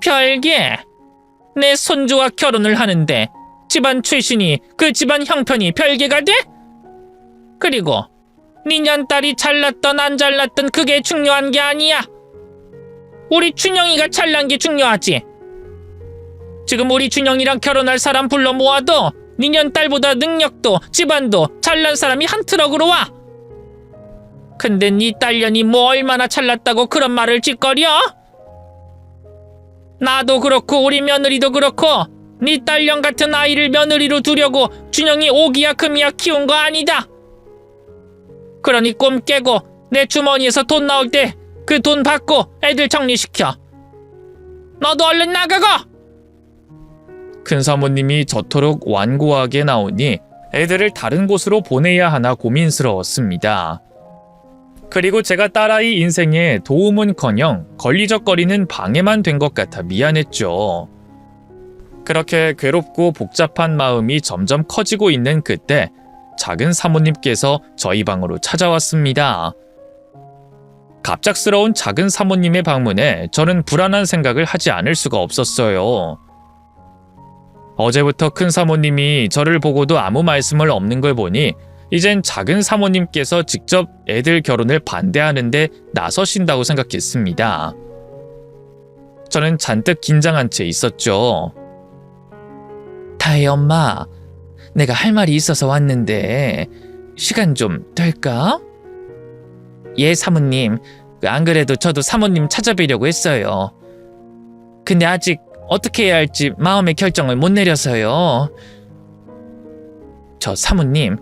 별게? 내 손주와 결혼을 하는데 집안 출신이 그 집안 형편이 별개가 돼? 그리고 니년 딸이 잘났던 안 잘났던 그게 중요한 게 아니야. 우리 준영이가 잘난 게 중요하지. 지금 우리 준영이랑 결혼할 사람 불러 모아도 니년 딸보다 능력도 집안도 잘난 사람이 한 트럭으로 와. 근데 니 딸년이 뭐 얼마나 잘났다고 그런 말을 짓거려? 나도 그렇고 우리 며느리도 그렇고 니 딸년 같은 아이를 며느리로 두려고 준영이 오기야 금이야 키운 거 아니다. 그러니 꿈 깨고 내 주머니에서 돈 나올 때 그 돈 받고 애들 정리시켜. 너도 얼른 나가고! 큰 사모님이 저토록 완고하게 나오니 애들을 다른 곳으로 보내야 하나 고민스러웠습니다. 그리고 제가 딸아이 인생에 도움은커녕 걸리적거리는 방해만 된 것 같아 미안했죠. 그렇게 괴롭고 복잡한 마음이 점점 커지고 있는 그때 작은 사모님께서 저희 방으로 찾아왔습니다. 갑작스러운 작은 사모님의 방문에 저는 불안한 생각을 하지 않을 수가 없었어요. 어제부터 큰 사모님이 저를 보고도 아무 말씀을 없는 걸 보니 이젠 작은 사모님께서 직접 애들 결혼을 반대하는데 나서신다고 생각했습니다. 저는 잔뜩 긴장한 채 있었죠. 다혜 엄마, 내가 할 말이 있어서 왔는데 시간 좀 될까? 예, 사모님. 안 그래도 저도 사모님 찾아뵈려고 했어요. 근데 아직 어떻게 해야 할지 마음의 결정을 못 내려서요. 저 사모님,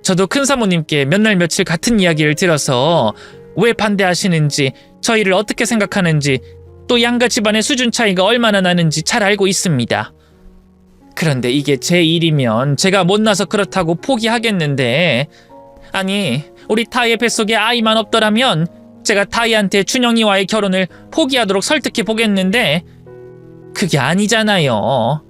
저도 큰 사모님께 몇 날 며칠 같은 이야기를 들어서 왜 반대하시는지, 저희를 어떻게 생각하는지, 또 양가 집안의 수준 차이가 얼마나 나는지 잘 알고 있습니다. 그런데 이게 제 일이면 제가 못나서 그렇다고 포기하겠는데, 아니, 우리 타이의 뱃속에 아이만 없더라면 제가 타이한테 준영이와의 결혼을 포기하도록 설득해 보겠는데 그게 아니잖아요.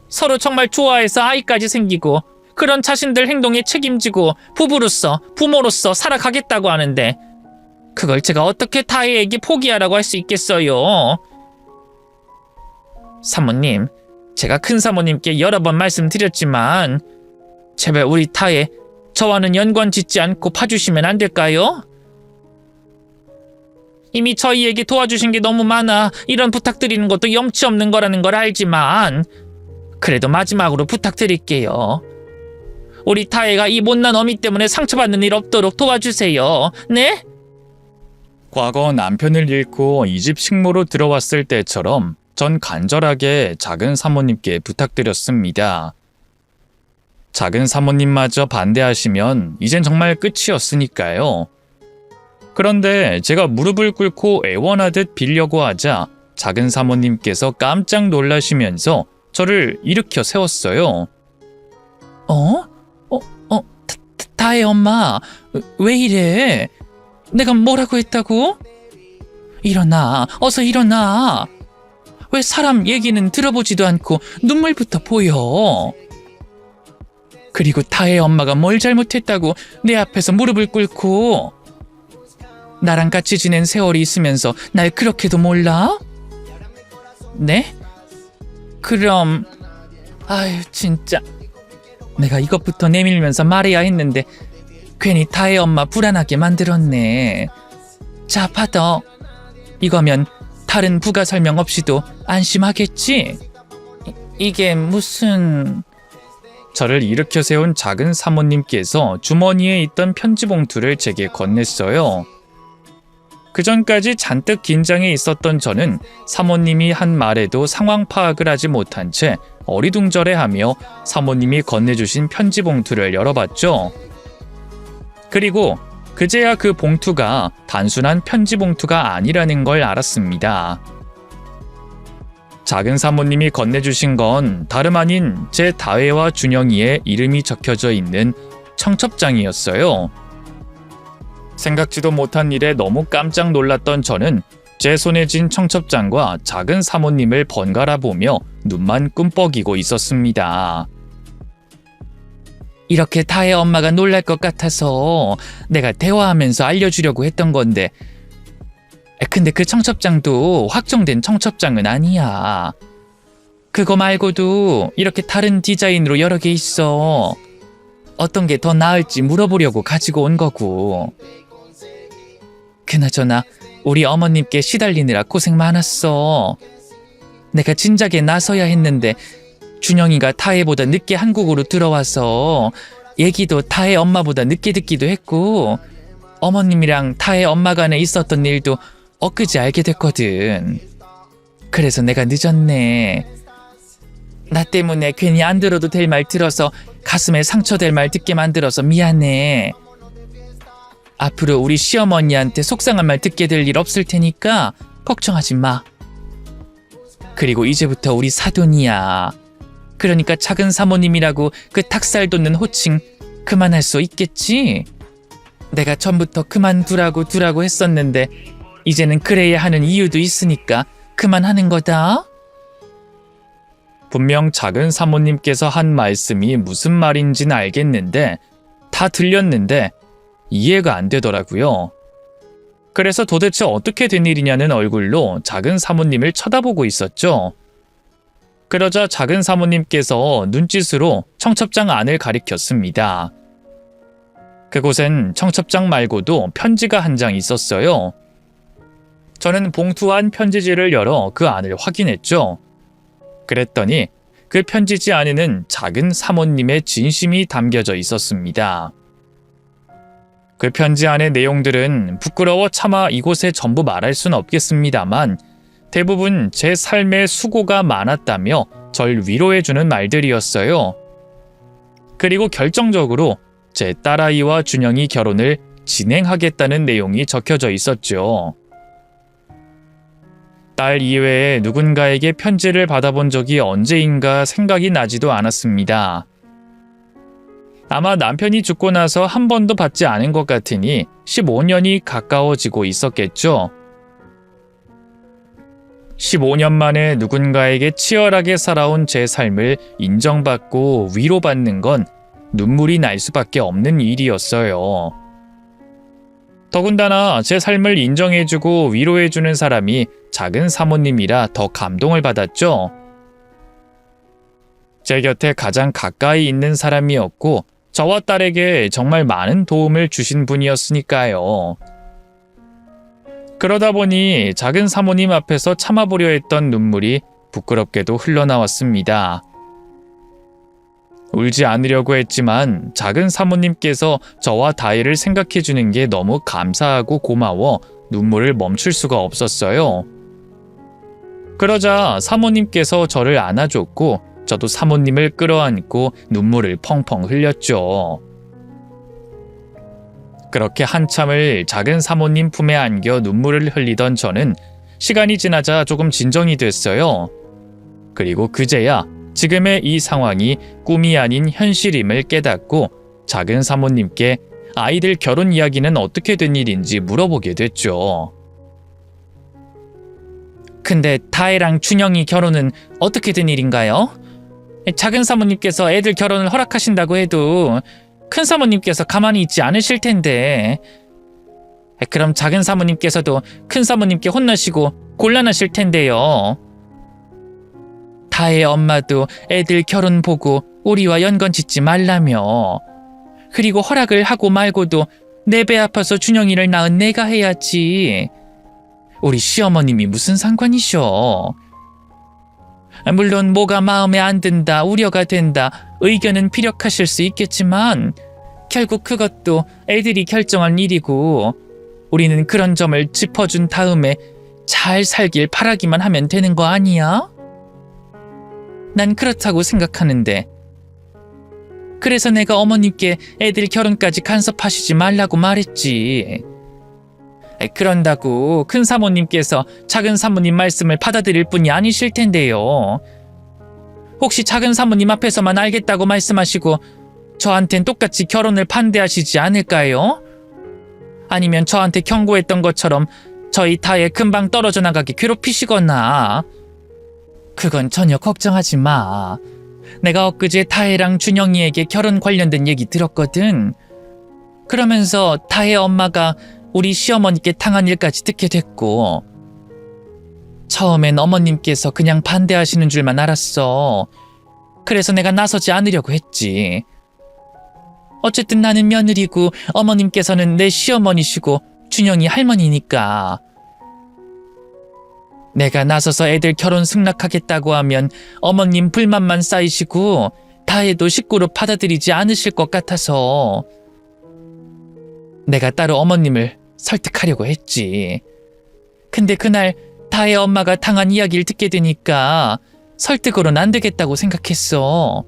서로 정말 좋아해서 아이까지 생기고 그런 자신들 행동에 책임지고 부부로서 부모로서 살아가겠다고 하는데 그걸 제가 어떻게 타이에게 포기하라고 할 수 있겠어요. 사모님, 제가 큰 사모님께 여러 번 말씀드렸지만 제발 우리 타이 저와는 연관 짓지 않고 봐주시면 안 될까요? 이미 저희에게 도와주신 게 너무 많아 이런 부탁드리는 것도 염치 없는 거라는 걸 알지만 그래도 마지막으로 부탁드릴게요. 우리 타혜가 이 못난 어미 때문에 상처받는 일 없도록 도와주세요. 네? 과거 남편을 잃고 이 집 식모로 들어왔을 때처럼 전 간절하게 작은 사모님께 부탁드렸습니다. 작은 사모님마저 반대하시면 이젠 정말 끝이었으니까요. 그런데 제가 무릎을 꿇고 애원하듯 빌려고 하자 작은 사모님께서 깜짝 놀라시면서 저를 일으켜 세웠어요. 다혜 엄마, 왜 이래? 내가 뭐라고 했다고? 일어나, 어서 일어나. 왜 사람 얘기는 들어보지도 않고 눈물부터 보여? 그리고 다혜 엄마가 뭘 잘못했다고 내 앞에서 무릎을 꿇고 나랑 같이 지낸 세월이 있으면서 날 그렇게도 몰라? 네? 그럼 아유 진짜 내가 이것부터 내밀면서 말해야 했는데 괜히 다혜 엄마 불안하게 만들었네. 자, 받아. 이거면 다른 부가 설명 없이도 안심하겠지? 이게 무슨... 저를 일으켜 세운 작은 사모님께서 주머니에 있던 편지 봉투를 제게 건넸어요. 그전까지 잔뜩 긴장해 있었던 저는 사모님이 한 말에도 상황 파악을 하지 못한 채 어리둥절해하며 사모님이 건네주신 편지 봉투를 열어봤죠. 그리고 그제야 그 봉투가 단순한 편지 봉투가 아니라는 걸 알았습니다. 작은 사모님이 건네주신 건 다름 아닌 제 다혜와 준영이의 이름이 적혀져 있는 청첩장이었어요. 생각지도 못한 일에 너무 깜짝 놀랐던 저는 제 손에 쥔 청첩장과 작은 사모님을 번갈아 보며 눈만 끔뻑이고 있었습니다. 이렇게 다혜 엄마가 놀랄 것 같아서 내가 대화하면서 알려주려고 했던 건데 근데 그 청첩장도 확정된 청첩장은 아니야. 그거 말고도 이렇게 다른 디자인으로 여러 개 있어. 어떤 게 더 나을지 물어보려고 가지고 온 거고. 그나저나 우리 어머님께 시달리느라 고생 많았어. 내가 진작에 나서야 했는데 준영이가 타해보다 늦게 한국으로 들어와서 얘기도 타해 엄마보다 늦게 듣기도 했고, 어머님이랑 타해 엄마 간에 있었던 일도 엊그제 알게 됐거든. 그래서 내가 늦었네. 나 때문에 괜히 안 들어도 될 말 들어서 가슴에 상처될 말 듣게 만들어서 미안해. 앞으로 우리 시어머니한테 속상한 말 듣게 될 일 없을 테니까 걱정하지 마. 그리고 이제부터 우리 사돈이야. 그러니까 작은 사모님이라고 그 닭살 돋는 호칭 그만할 수 있겠지? 내가 전부터 그만두라고 했었는데 이제는 그래야 하는 이유도 있으니까 그만하는 거다. 분명 작은 사모님께서 한 말씀이 무슨 말인지는 알겠는데 다 들렸는데 이해가 안 되더라고요. 그래서 도대체 어떻게 된 일이냐는 얼굴로 작은 사모님을 쳐다보고 있었죠. 그러자 작은 사모님께서 눈짓으로 청첩장 안을 가리켰습니다. 그곳엔 청첩장 말고도 편지가 한 장 있었어요. 저는 봉투 안 편지지를 열어 그 안을 확인했죠. 그랬더니 그 편지지 안에는 작은 사모님의 진심이 담겨져 있었습니다. 그 편지 안의 내용들은 부끄러워 차마 이곳에 전부 말할 순 없겠습니다만 대부분 제 삶에 수고가 많았다며 절 위로해주는 말들이었어요. 그리고 결정적으로 제 딸아이와 준영이 결혼을 진행하겠다는 내용이 적혀져 있었죠. 딸 이외에 누군가에게 편지를 받아본 적이 언제인가 생각이 나지도 않았습니다. 아마 남편이 죽고 나서 한 번도 받지 않은 것 같으니 15년이 가까워지고 있었겠죠. 15년 만에 누군가에게 치열하게 살아온 제 삶을 인정받고 위로받는 건 눈물이 날 수밖에 없는 일이었어요. 더군다나 제 삶을 인정해주고 위로해주는 사람이 작은 사모님이라 더 감동을 받았죠. 제 곁에 가장 가까이 있는 사람이었고 저와 딸에게 정말 많은 도움을 주신 분이었으니까요. 그러다 보니 작은 사모님 앞에서 참아보려 했던 눈물이 부끄럽게도 흘러나왔습니다. 울지 않으려고 했지만 작은 사모님께서 저와 다혜를 생각해 주는 게 너무 감사하고 고마워 눈물을 멈출 수가 없었어요. 그러자 사모님께서 저를 안아줬고 저도 사모님을 끌어안고 눈물을 펑펑 흘렸죠. 그렇게 한참을 작은 사모님 품에 안겨 눈물을 흘리던 저는 시간이 지나자 조금 진정이 됐어요. 그리고 그제야 지금의 이 상황이 꿈이 아닌 현실임을 깨닫고 작은 사모님께 아이들 결혼 이야기는 어떻게 된 일인지 물어보게 됐죠. 근데 다혜랑 준영이 결혼은 어떻게 된 일인가요? 작은 사모님께서 애들 결혼을 허락하신다고 해도 큰 사모님께서 가만히 있지 않으실 텐데. 그럼 작은 사모님께서도 큰 사모님께 혼나시고 곤란하실 텐데요. 다혜 엄마도 애들 결혼 보고 우리와 연건 짓지 말라며. 그리고 허락을 하고 말고도 내 배 아파서 준영이를 낳은 내가 해야지. 우리 시어머님이 무슨 상관이셔. 물론 뭐가 마음에 안 든다, 우려가 된다, 의견은 피력하실 수 있겠지만 결국 그것도 애들이 결정한 일이고 우리는 그런 점을 짚어준 다음에 잘 살길 바라기만 하면 되는 거 아니야? 난 그렇다고 생각하는데. 그래서 내가 어머님께 애들 결혼까지 간섭하시지 말라고 말했지. 그런다고 큰 사모님께서 작은 사모님 말씀을 받아들일 분이 아니실 텐데요. 혹시 작은 사모님 앞에서만 알겠다고 말씀하시고 저한텐 똑같이 결혼을 반대하시지 않을까요? 아니면 저한테 경고했던 것처럼 저희 다혜 금방 떨어져 나가게 괴롭히시거나. 그건 전혀 걱정하지 마. 내가 엊그제 다혜랑 준영이에게 결혼 관련된 얘기 들었거든. 그러면서 다혜 엄마가 우리 시어머니께 당한 일까지 듣게 됐고, 처음엔 어머님께서 그냥 반대하시는 줄만 알았어. 그래서 내가 나서지 않으려고 했지. 어쨌든 나는 며느리고 어머님께서는 내 시어머니시고 준영이 할머니니까. 내가 나서서 애들 결혼 승낙하겠다고 하면 어머님 불만만 쌓이시고 다혜도 식구로 받아들이지 않으실 것 같아서 내가 따로 어머님을 설득하려고 했지. 근데 그날 다혜 엄마가 당한 이야기를 듣게 되니까 설득으로는 안 되겠다고 생각했어.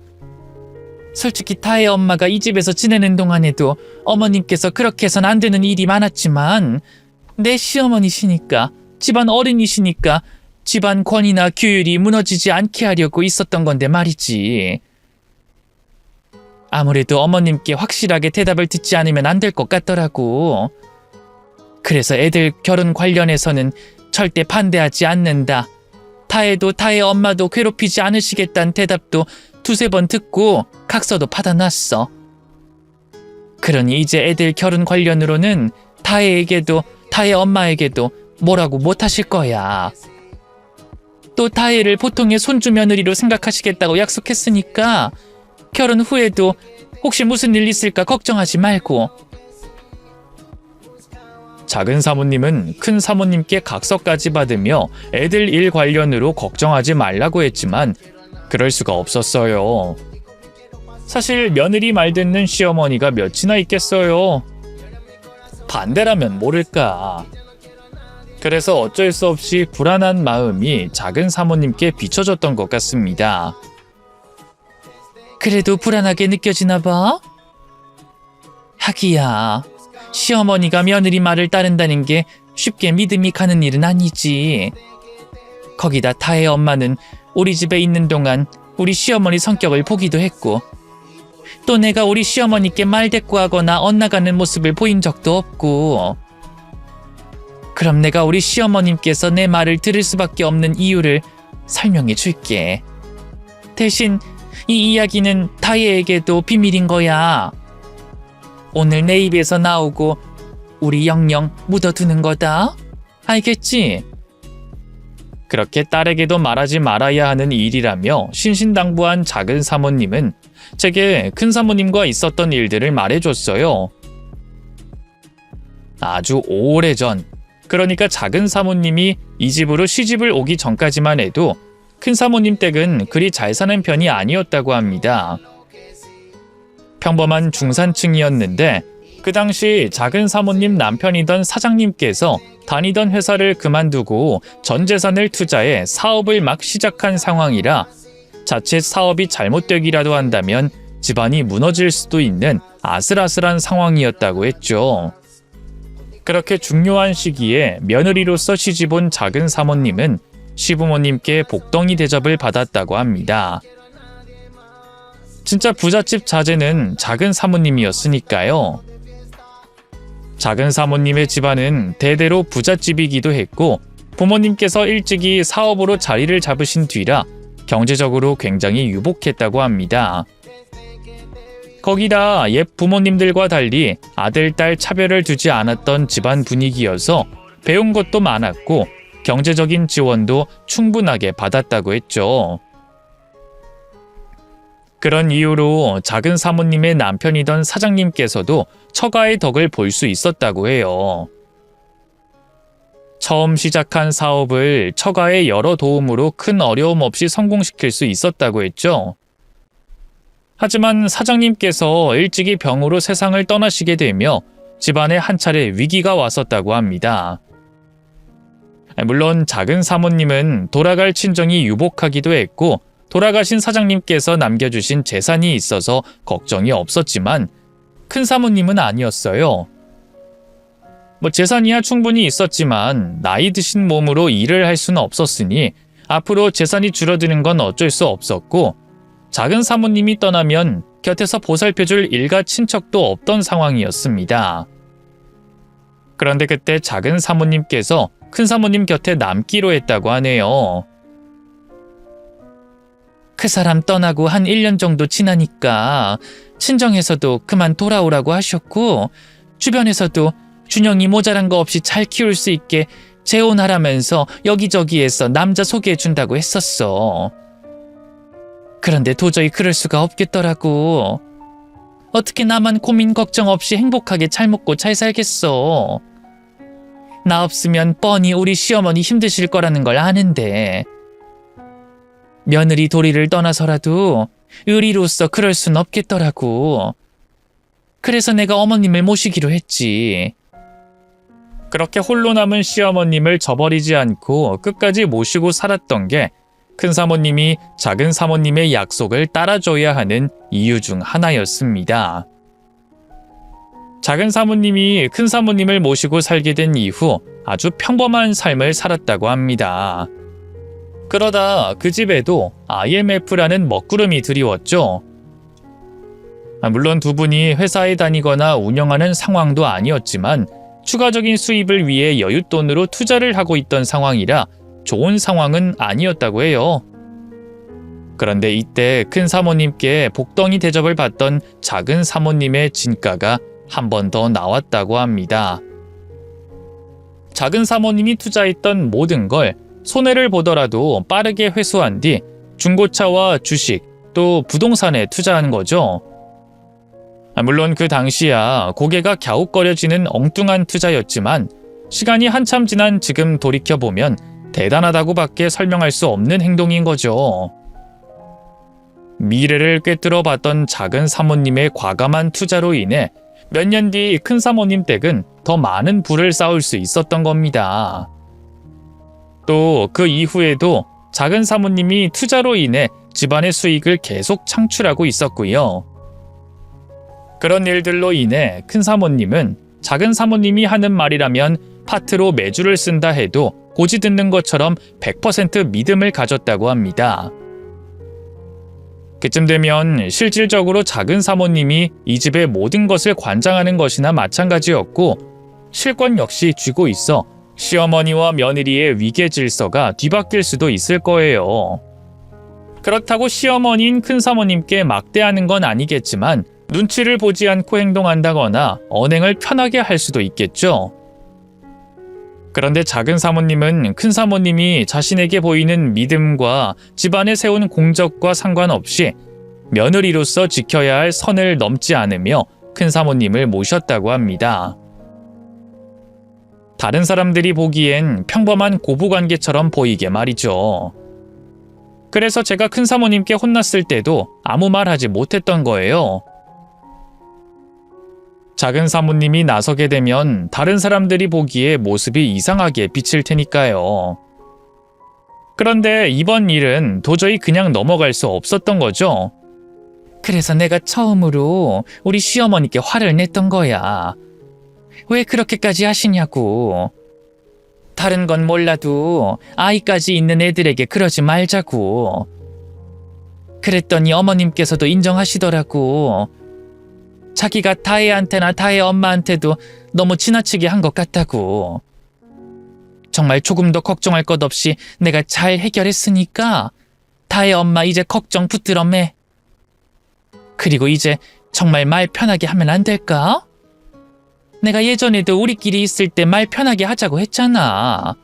솔직히 다혜 엄마가 이 집에서 지내는 동안에도 어머님께서 그렇게 해선 안 되는 일이 많았지만 내 시어머니시니까, 집안 어른이시니까 집안 권위나 규율이 무너지지 않게 하려고 있었던 건데 말이지. 아무래도 어머님께 확실하게 대답을 듣지 않으면 안 될 것 같더라고. 그래서 애들 결혼 관련해서는 절대 반대하지 않는다. 다혜도 다혜 엄마도 괴롭히지 않으시겠다는 대답도 두세 번 듣고 각서도 받아놨어. 그러니 이제 애들 결혼 관련으로는 다혜에게도 다혜 엄마에게도 뭐라고 못하실 거야. 또 다혜를 보통의 손주 며느리로 생각하시겠다고 약속했으니까 결혼 후에도 혹시 무슨 일 있을까 걱정하지 말고. 작은 사모님은 큰 사모님께 각서까지 받으며 애들 일 관련으로 걱정하지 말라고 했지만 그럴 수가 없었어요. 사실 며느리 말 듣는 시어머니가 몇이나 있겠어요. 반대라면 모를까. 그래서 어쩔 수 없이 불안한 마음이 작은 사모님께 비춰졌던 것 같습니다. 그래도 불안하게 느껴지나 봐? 하기야, 시어머니가 며느리 말을 따른다는 게 쉽게 믿음이 가는 일은 아니지. 거기다 다혜 엄마는 우리 집에 있는 동안 우리 시어머니 성격을 보기도 했고, 또 내가 우리 시어머니께 말대꾸하거나 엇나가는 모습을 보인 적도 없고. 그럼 내가 우리 시어머님께서 내 말을 들을 수밖에 없는 이유를 설명해 줄게. 대신 이 이야기는 다혜에게도 비밀인 거야. 오늘 내 입에서 나오고 우리 영영 묻어두는 거다. 알겠지? 그렇게 딸에게도 말하지 말아야 하는 일이라며 신신당부한 작은 사모님은 제게 큰 사모님과 있었던 일들을 말해줬어요. 아주 오래전, 그러니까 작은 사모님이 이 집으로 시집을 오기 전까지만 해도 큰 사모님 댁은 그리 잘 사는 편이 아니었다고 합니다. 평범한 중산층이었는데 그 당시 작은 사모님 남편이던 사장님께서 다니던 회사를 그만두고 전 재산을 투자해 사업을 막 시작한 상황이라 자칫 사업이 잘못되기라도 한다면 집안이 무너질 수도 있는 아슬아슬한 상황이었다고 했죠. 그렇게 중요한 시기에 며느리로서 시집온 작은 사모님은 시부모님께 복덩이 대접을 받았다고 합니다. 진짜 부잣집 자제는 작은 사모님이었으니까요. 작은 사모님의 집안은 대대로 부잣집이기도 했고 부모님께서 일찍이 사업으로 자리를 잡으신 뒤라 경제적으로 굉장히 유복했다고 합니다. 거기다 옛 부모님들과 달리 아들, 딸 차별을 두지 않았던 집안 분위기여서 배운 것도 많았고 경제적인 지원도 충분하게 받았다고 했죠. 그런 이유로 작은 사모님의 남편이던 사장님께서도 처가의 덕을 볼 수 있었다고 해요. 처음 시작한 사업을 처가의 여러 도움으로 큰 어려움 없이 성공시킬 수 있었다고 했죠. 하지만 사장님께서 일찍이 병으로 세상을 떠나시게 되며 집안에 한 차례 위기가 왔었다고 합니다. 물론 작은 사모님은 돌아갈 친정이 유복하기도 했고 돌아가신 사장님께서 남겨주신 재산이 있어서 걱정이 없었지만 큰 사모님은 아니었어요. 재산이야 충분히 있었지만 나이 드신 몸으로 일을 할 수는 없었으니 앞으로 재산이 줄어드는 건 어쩔 수 없었고 작은 사모님이 떠나면 곁에서 보살펴줄 일가 친척도 없던 상황이었습니다. 그런데 그때 작은 사모님께서 큰 사모님 곁에 남기로 했다고 하네요. 그 사람 떠나고 한 1년 정도 지나니까 친정에서도 그만 돌아오라고 하셨고 주변에서도 준영이 모자란 거 없이 잘 키울 수 있게 재혼하라면서 여기저기에서 남자 소개해준다고 했었어. 그런데 도저히 그럴 수가 없겠더라고. 어떻게 나만 고민 걱정 없이 행복하게 잘 먹고 잘 살겠어. 나 없으면 뻔히 우리 시어머니 힘드실 거라는 걸 아는데. 며느리 도리를 떠나서라도 의리로서 그럴 순 없겠더라고. 그래서 내가 어머님을 모시기로 했지. 그렇게 홀로 남은 시어머님을 저버리지 않고 끝까지 모시고 살았던 게 큰 사모님이 작은 사모님의 약속을 따라줘야 하는 이유 중 하나였습니다. 작은 사모님이 큰 사모님을 모시고 살게 된 이후 아주 평범한 삶을 살았다고 합니다. 그러다 그 집에도 IMF라는 먹구름이 드리웠죠. 물론 두 분이 회사에 다니거나 운영하는 상황도 아니었지만 추가적인 수입을 위해 여윳돈으로 투자를 하고 있던 상황이라 좋은 상황은 아니었다고 해요. 그런데 이때 큰 사모님께 복덩이 대접을 받던 작은 사모님의 진가가 한 번 더 나왔다고 합니다. 작은 사모님이 투자했던 모든 걸 손해를 보더라도 빠르게 회수한 뒤 중고차와 주식 또 부동산에 투자한 거죠. 물론 그 당시야 고개가 갸웃거려지는 엉뚱한 투자였지만 시간이 한참 지난 지금 돌이켜보면 대단하다고밖에 설명할 수 없는 행동인 거죠. 미래를 꿰뚫어 봤던 작은 사모님의 과감한 투자로 인해 몇 년 뒤 큰 사모님 댁은 더 많은 부를 쌓을 수 있었던 겁니다. 또 그 이후에도 작은 사모님이 투자로 인해 집안의 수익을 계속 창출하고 있었고요. 그런 일들로 인해 큰 사모님은 작은 사모님이 하는 말이라면 파트로 매주를 쓴다 해도 고지 듣는 것처럼 100% 믿음을 가졌다고 합니다. 그쯤 되면 실질적으로 작은 사모님이 이 집의 모든 것을 관장하는 것이나 마찬가지였고 실권 역시 쥐고 있어 시어머니와 며느리의 위계 질서가 뒤바뀔 수도 있을 거예요. 그렇다고 시어머니인 큰 사모님께 막대하는 건 아니겠지만 눈치를 보지 않고 행동한다거나 언행을 편하게 할 수도 있겠죠. 그런데 작은 사모님은 큰 사모님이 자신에게 보이는 믿음과 집안에 세운 공적과 상관없이 며느리로서 지켜야 할 선을 넘지 않으며 큰 사모님을 모셨다고 합니다. 다른 사람들이 보기엔 평범한 고부관계처럼 보이게 말이죠. 그래서 제가 큰 사모님께 혼났을 때도 아무 말 하지 못했던 거예요. 작은 사모님이 나서게 되면 다른 사람들이 보기에 모습이 이상하게 비칠 테니까요. 그런데 이번 일은 도저히 그냥 넘어갈 수 없었던 거죠. 그래서 내가 처음으로 우리 시어머니께 화를 냈던 거야. 왜 그렇게까지 하시냐고. 다른 건 몰라도 아이까지 있는 애들에게 그러지 말자고. 그랬더니 어머님께서도 인정하시더라고. 자기가 다혜한테나 다혜 엄마한테도 너무 지나치게 한 것 같다고. 정말 조금도 걱정할 것 없이 내가 잘 해결했으니까 다혜 엄마 이제 걱정 붙들어 매. 그리고 이제 정말 말 편하게 하면 안 될까? 내가 예전에도 우리끼리 있을 때 말 편하게 하자고 했잖아.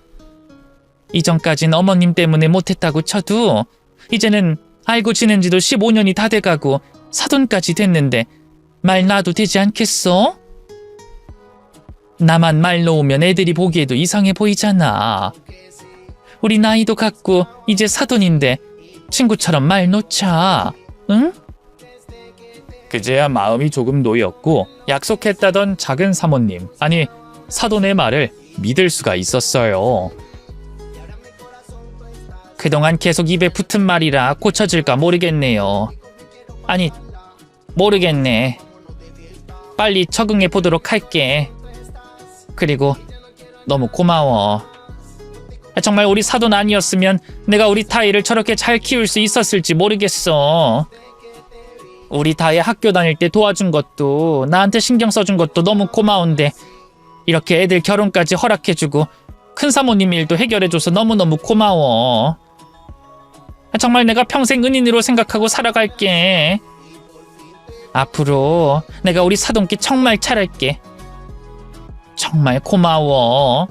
이전까진 어머님 때문에 못했다고 쳐도 이제는 알고 지낸 지도 15년이 다 돼가고 사돈까지 됐는데 말 놔도 되지 않겠어? 나만 말 놓으면 애들이 보기에도 이상해 보이잖아. 우리 나이도 같고 이제 사돈인데 친구처럼 말 놓자. 응? 그제야 마음이 조금 놓였고 약속했다던 작은 사모님, 아니 사돈의 말을 믿을 수가 있었어요. 그동안 계속 입에 붙은 말이라 고쳐질까 모르겠네요. 아니, 모르겠네. 빨리 적응해 보도록 할게. 그리고 너무 고마워. 정말 우리 사돈 아니었으면 내가 우리 다혜를 저렇게 잘 키울 수 있었을지 모르겠어. 우리 다혜 학교 다닐 때 도와준 것도 나한테 신경 써준 것도 너무 고마운데 이렇게 애들 결혼까지 허락해주고 큰 사모님 일도 해결해줘서 너무너무 고마워. 정말 내가 평생 은인으로 생각하고 살아갈게. 앞으로 내가 우리 사돈께 정말 잘할게. 정말 고마워.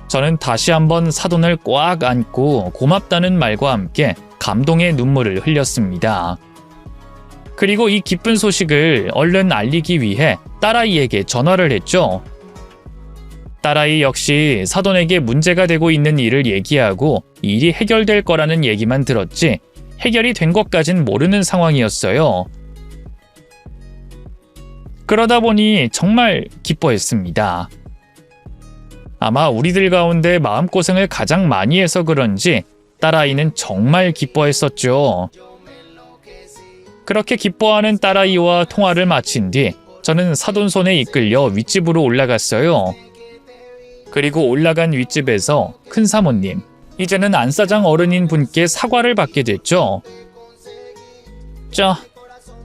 저는 다시 한번 사돈을 꽉 안고 고맙다는 말과 함께 감동의 눈물을 흘렸습니다. 그리고 이 기쁜 소식을 얼른 알리기 위해 딸아이에게 전화를 했죠. 딸아이 역시 사돈에게 문제가 되고 있는 일을 얘기하고 일이 해결될 거라는 얘기만 들었지 해결이 된 것까진 모르는 상황이었어요. 그러다 보니 정말 기뻐했습니다. 아마 우리들 가운데 마음고생을 가장 많이 해서 그런지 딸아이는 정말 기뻐했었죠. 그렇게 기뻐하는 딸아이와 통화를 마친 뒤 저는 사돈 손에 이끌려 윗집으로 올라갔어요. 그리고 올라간 윗집에서 큰 사모님, 이제는 안사장 어른인 분께 사과를 받게 됐죠.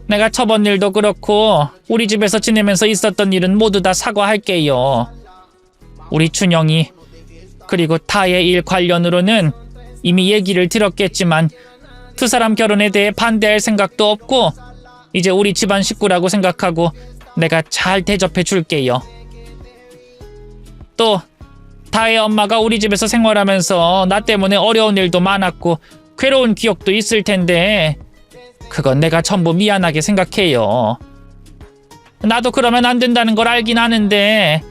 내가 저번 일도 그렇고 우리 집에서 지내면서 있었던 일은 모두 다 사과할게요. 우리 춘영이 그리고 타의 일 관련으로는 이미 얘기를 들었겠지만 두 사람 결혼에 대해 반대할 생각도 없고 이제 우리 집안 식구라고 생각하고 내가 잘 대접해 줄게요. 또 타의 엄마가 우리 집에서 생활하면서 나 때문에 어려운 일도 많았고 괴로운 기억도 있을 텐데 그건 내가 전부 미안하게 생각해요. 나도 그러면 안 된다는 걸 알긴 아는데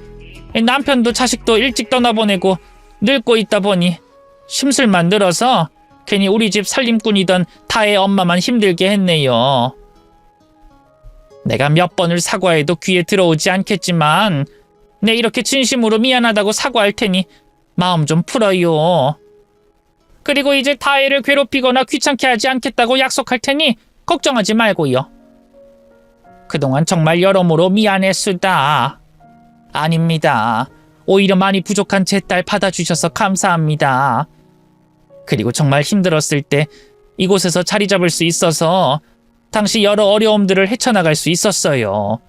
남편도 자식도 일찍 떠나보내고 늙고 있다 보니 심술만 늘어서 괜히 우리 집 살림꾼이던 타의 엄마만 힘들게 했네요. 내가 몇 번을 사과해도 귀에 들어오지 않겠지만 내 이렇게 진심으로 미안하다고 사과할 테니 마음 좀 풀어요. 그리고 이제 타의를 괴롭히거나 귀찮게 하지 않겠다고 약속할 테니 걱정하지 말고요. 그동안 정말 여러모로 미안했수다. 아닙니다. 오히려 많이 부족한 제 딸 받아주셔서 감사합니다. 그리고 정말 힘들었을 때 이곳에서 자리 잡을 수 있어서 당시 여러 어려움들을 헤쳐나갈 수 있었어요.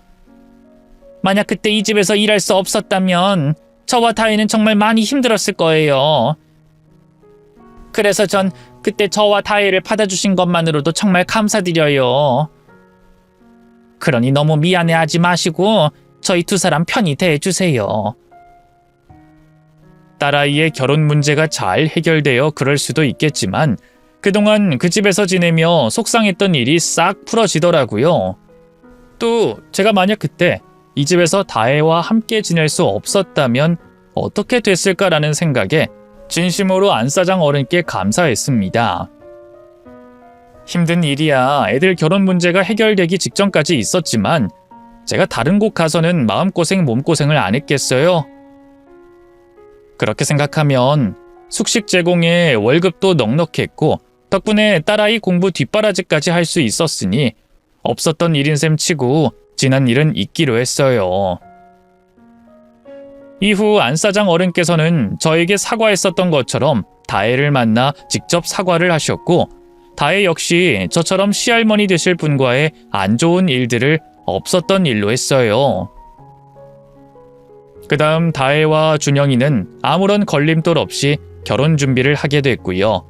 만약 그때 이 집에서 일할 수 없었다면 저와 다혜는 정말 많이 힘들었을 거예요. 그래서 전 그때 저와 다혜를 받아주신 것만으로도 정말 감사드려요. 그러니 너무 미안해하지 마시고 저희 두 사람 편히 대해주세요. 딸아이의 결혼 문제가 잘 해결되어 그럴 수도 있겠지만 그동안 그 집에서 지내며 속상했던 일이 싹 풀어지더라고요. 또 제가 만약 그때 이 집에서 다혜와 함께 지낼 수 없었다면 어떻게 됐을까라는 생각에 진심으로 안사장 어른께 감사했습니다. 힘든 일이야 애들 결혼 문제가 해결되기 직전까지 있었지만 제가 다른 곳 가서는 마음고생 몸고생을 안 했겠어요? 그렇게 생각하면 숙식 제공에 월급도 넉넉했고 덕분에 딸아이 공부 뒷바라지까지 할 수 있었으니 없었던 일인 셈 치고 지난 일은 잊기로 했어요. 이후 안사장 어른께서는 저에게 사과했었던 것처럼 다혜를 만나 직접 사과를 하셨고 다혜 역시 저처럼 시할머니 되실 분과의 안 좋은 일들을 없었던 일로 했어요. 그 다음 다혜와 준영이는 아무런 걸림돌 없이 결혼 준비를 하게 됐고요.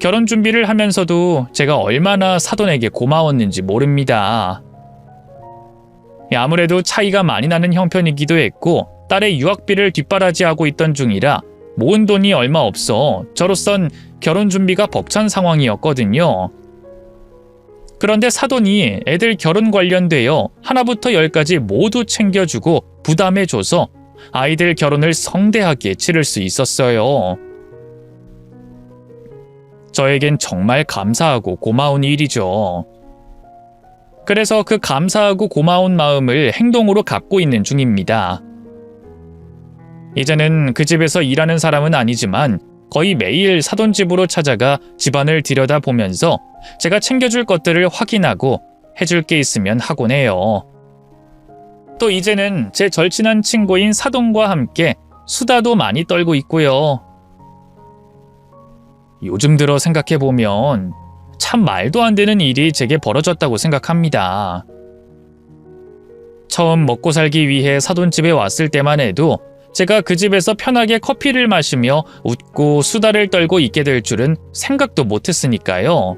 결혼 준비를 하면서도 제가 얼마나 사돈에게 고마웠는지 모릅니다. 아무래도 차이가 많이 나는 형편이기도 했고 딸의 유학비를 뒷바라지하고 있던 중이라 모은 돈이 얼마 없어 저로선 결혼 준비가 벅찬 상황이었거든요. 그런데 사돈이 애들 결혼 관련되어 하나부터 열까지 모두 챙겨주고 부담해줘서 아이들 결혼을 성대하게 치를 수 있었어요. 저에겐 정말 감사하고 고마운 일이죠. 그래서 그 감사하고 고마운 마음을 행동으로 갖고 있는 중입니다. 이제는 그 집에서 일하는 사람은 아니지만 거의 매일 사돈 집으로 찾아가 집안을 들여다보면서 제가 챙겨줄 것들을 확인하고 해줄 게 있으면 하곤 해요. 또 이제는 제 절친한 친구인 사돈과 함께 수다도 많이 떨고 있고요. 요즘 들어 생각해보면 참 말도 안 되는 일이 제게 벌어졌다고 생각합니다. 처음 먹고 살기 위해 사돈집에 왔을 때만 해도 제가 그 집에서 편하게 커피를 마시며 웃고 수다를 떨고 있게 될 줄은 생각도 못했으니까요.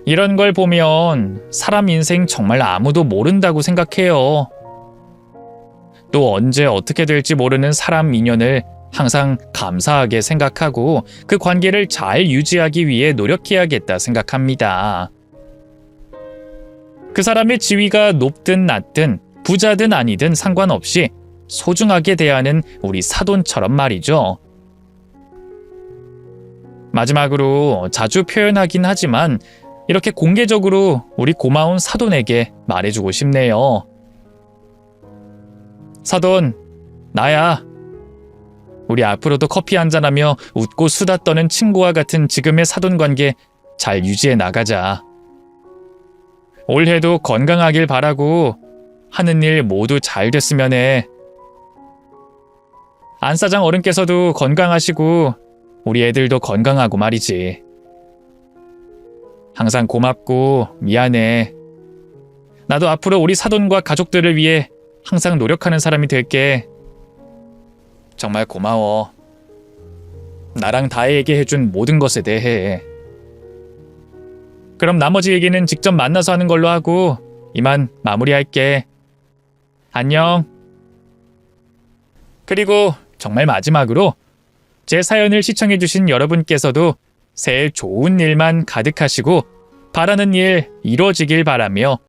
이런 걸 보면 사람 인생 정말 아무도 모른다고 생각해요. 또 언제 어떻게 될지 모르는 사람 인연을 항상 감사하게 생각하고 그 관계를 잘 유지하기 위해 노력해야겠다 생각합니다. 그 사람의 지위가 높든 낮든 부자든 아니든 상관없이 소중하게 대하는 우리 사돈처럼 말이죠. 마지막으로 자주 표현하긴 하지만 이렇게 공개적으로 우리 고마운 사돈에게 말해주고 싶네요. 사돈, 나야. 우리 앞으로도 커피 한잔하며 웃고 수다 떠는 친구와 같은 지금의 사돈 관계 잘 유지해 나가자. 올해도 건강하길 바라고 하는 일 모두 잘 됐으면 해. 안 사장 어른께서도 건강하시고 우리 애들도 건강하고 말이지. 항상 고맙고 미안해. 나도 앞으로 우리 사돈과 가족들을 위해 항상 노력하는 사람이 될게. 정말 고마워. 나랑 다혜에게 해준 모든 것에 대해. 그럼 나머지 얘기는 직접 만나서 하는 걸로 하고 이만 마무리할게. 안녕. 그리고 정말 마지막으로 제 사연을 시청해주신 여러분께서도 새해 좋은 일만 가득하시고 바라는 일 이루어지길 바라며